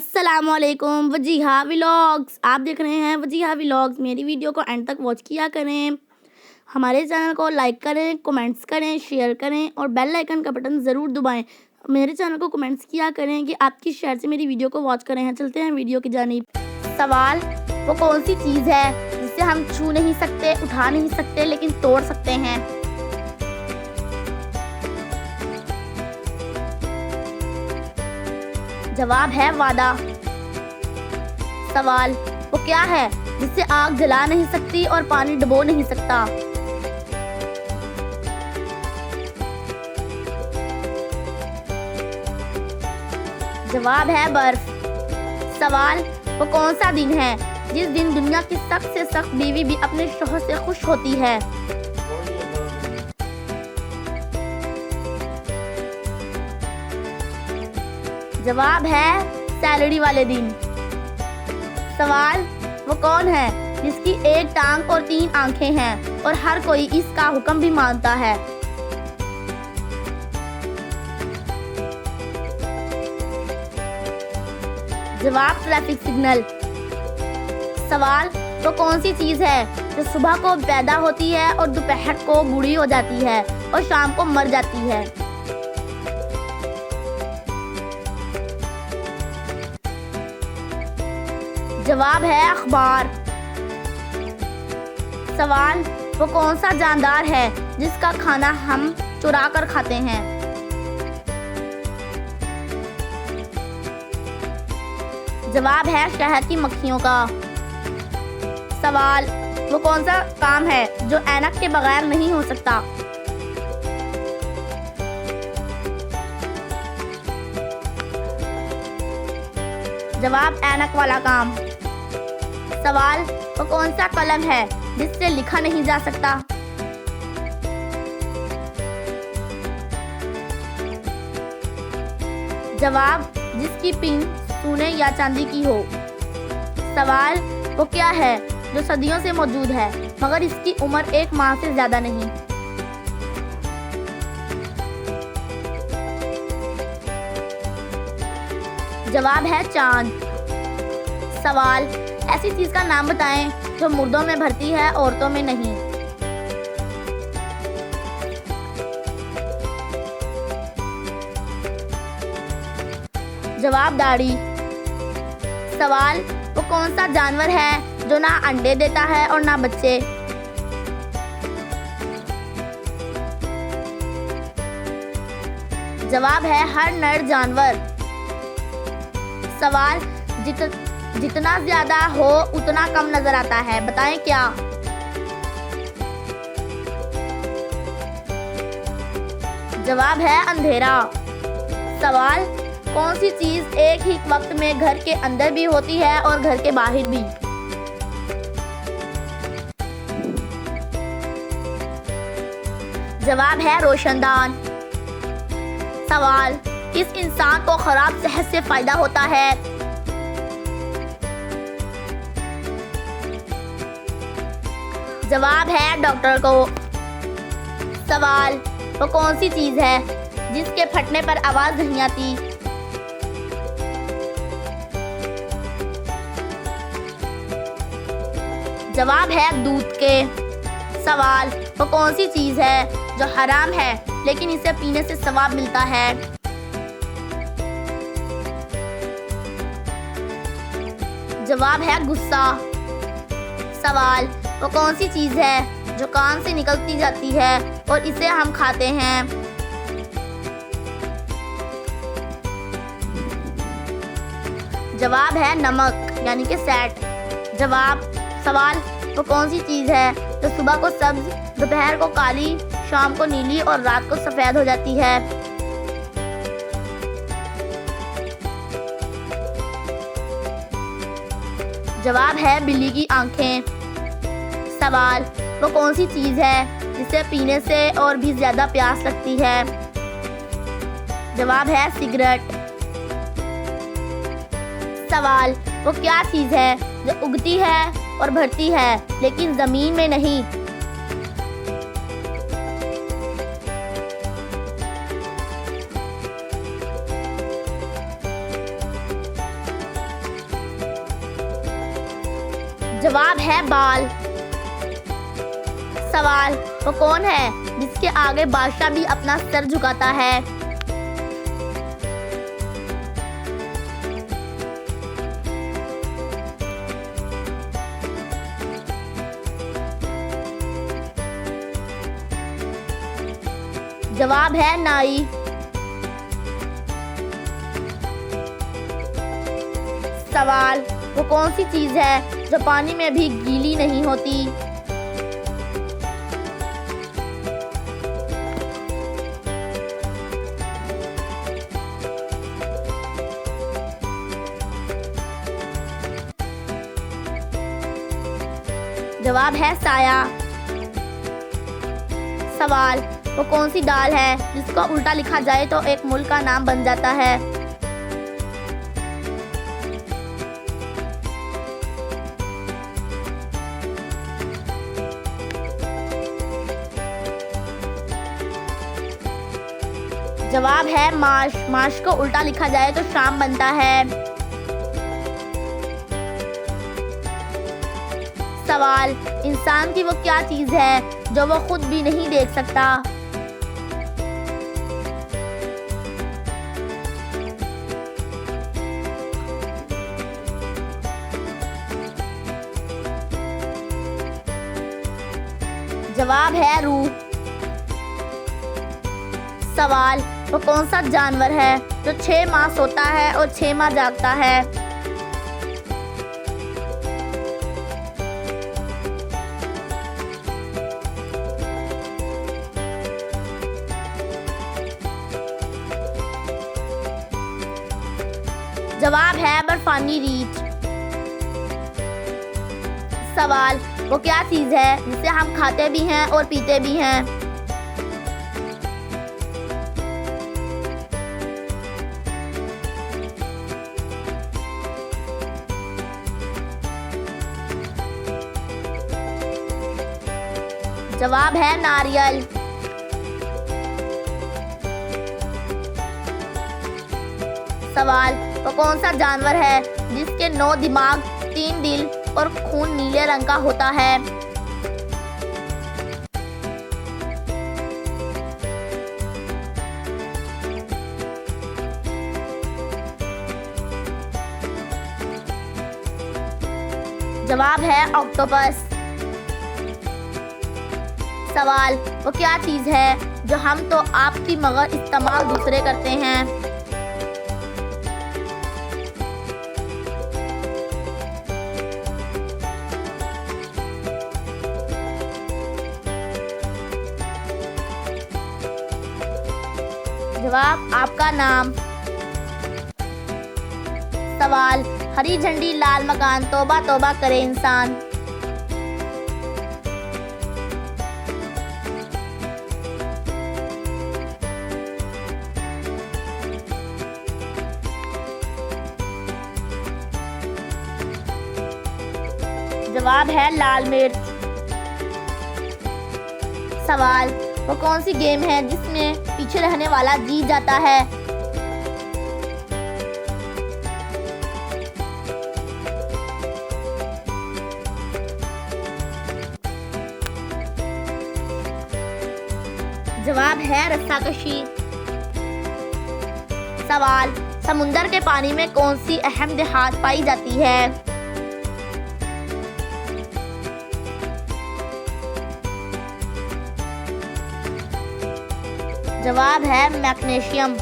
अस्सलामुअलैकुम वजीहा व्लॉग्स। आप देख रहे हैं वजीहा व्लॉग्स। मेरी वीडियो को एंड तक वॉच किया करें। हमारे चैनल को लाइक करें, कमेंट्स करें, शेयर करें और बेल आइकन का बटन ज़रूर दबाएं। मेरे चैनल को कमेंट्स किया करें कि आपकी शेयर से मेरी वीडियो को वॉच करें हैं। चलते हैं वीडियो की जानिब। सवाल, वो कौन सी चीज़ है जिसे हम छू नहीं सकते, उठा नहीं सकते, लेकिन तोड़ सकते हैं? जवाब है वादा। सवाल, वो क्या है जिससे आग जला नहीं सकती और पानी डुबो नहीं सकता? जवाब है बर्फ। सवाल, वो कौन सा दिन है जिस दिन दुनिया की सख्त से सख्त बीवी भी अपने शौहर से खुश होती है? जवाब है सैलरी वाले दिन। सवाल, वो कौन है जिसकी एक टांग और 3 आंखें हैं और हर कोई इसका हुक्म भी मानता है? जवाब ट्रैफिक सिग्नल। सवाल, वो कौन सी चीज़ है जो सुबह को पैदा होती है और दोपहर को बूढ़ी हो जाती है और शाम को मर जाती है? जवाब है अखबार। सवाल, वो कौन सा जानदार है जिसका खाना हम चुरा कर खाते हैं? जवाब है शहद की मक्खियों का। सवाल, वो कौन सा काम है जो ऐनक के बगैर नहीं हो सकता? जवाब ऐनक वाला काम। सवाल, वो कौन सा कलम है जिससे लिखा नहीं जा सकता? जवाब जिसकी पिन सोने या चांदी की हो। सवाल, वो क्या है जो सदियों से मौजूद है मगर इसकी उम्र 1 माह से ज्यादा नहीं? जवाब है चांद। सवाल, ऐसी चीज का नाम बताएं जो मुर्दों में भरती है, औरतों में नहीं? जवाब दाढ़ी। सवाल, वो कौन सा जानवर है जो ना अंडे देता है और ना बच्चे? जवाब है हर नर जानवर। सवाल, जितना ज्यादा हो उतना कम नजर आता है, बताएं क्या? जवाब है अंधेरा। सवाल, कौन सी चीज एक ही वक्त में घर के अंदर भी होती है और घर के बाहर भी? जवाब है रोशनदान। सवाल, किस इंसान को खराब सेहत से फायदा होता है? जवाब है डॉक्टर को। सवाल, वो कौन सी चीज है जिसके फटने पर आवाज नहीं आती? जवाब है दूध के। सवाल, वो कौन सी चीज है जो हराम है लेकिन इसे पीने से सवाब मिलता है? जवाब है गुस्सा। सवाल, वो कौन सी चीज है जो कान से निकलती जाती है और इसे हम खाते हैं? जवाब है नमक यानी कि सैट। सवाल, वो कौन सी चीज है जो सुबह को सब्ज, दोपहर को काली, शाम को नीली और रात को सफेद हो जाती है? जवाब है बिल्ली की आंखें। सवाल, वो कौन सी चीज है जिसे पीने से और भी ज्यादा प्यास लगती है? जवाब है सिगरेट। सवाल, वो क्या चीज है जो उगती है और बढ़ती है लेकिन जमीन में नहीं? जवाब है बाल। सवाल, वो कौन है जिसके आगे बादशाह भी अपना सर झुकाता है? जवाब है नाई। सवाल, वो कौन सी चीज है जो पानी में भी गीली नहीं होती? जवाब है साया। सवाल, वो कौन सी दाल है जिसको उल्टा लिखा जाए तो एक मुल्क का नाम बन जाता है? जवाब है माश। माश को उल्टा लिखा जाए तो शाम बनता है। सवाल, इंसान की वो क्या चीज है जो वो खुद भी नहीं देख सकता? जवाब है रूह। सवाल, वो कौन सा जानवर है जो 6 माह सोता है और 6 माह जागता है? जवाब है बर्फानी रीछ। सवाल, वो क्या चीज है जिसे हम खाते भी हैं और पीते भी हैं? जवाब है नारियल। सवाल, वो कौन सा जानवर है जिसके 9 दिमाग, 3 दिल और खून नीले रंग का होता है? जवाब है ऑक्टोपस। सवाल, वो क्या चीज है जो हम तो आपकी मगर इस्तेमाल दूसरे करते हैं? जवाब आपका नाम। सवाल, हरी झंडी लाल मकान, तौबा तौबा करे इंसान। जवाब है लाल मिर्च। सवाल, वो कौन सी गेम है जिसमें पीछे रहने वाला जीत जाता है? जवाब है रस्साकशी। सवाल, समुंदर के पानी में कौन सी अहम देहात पाई जाती है? जवाब है मैग्नीशियम।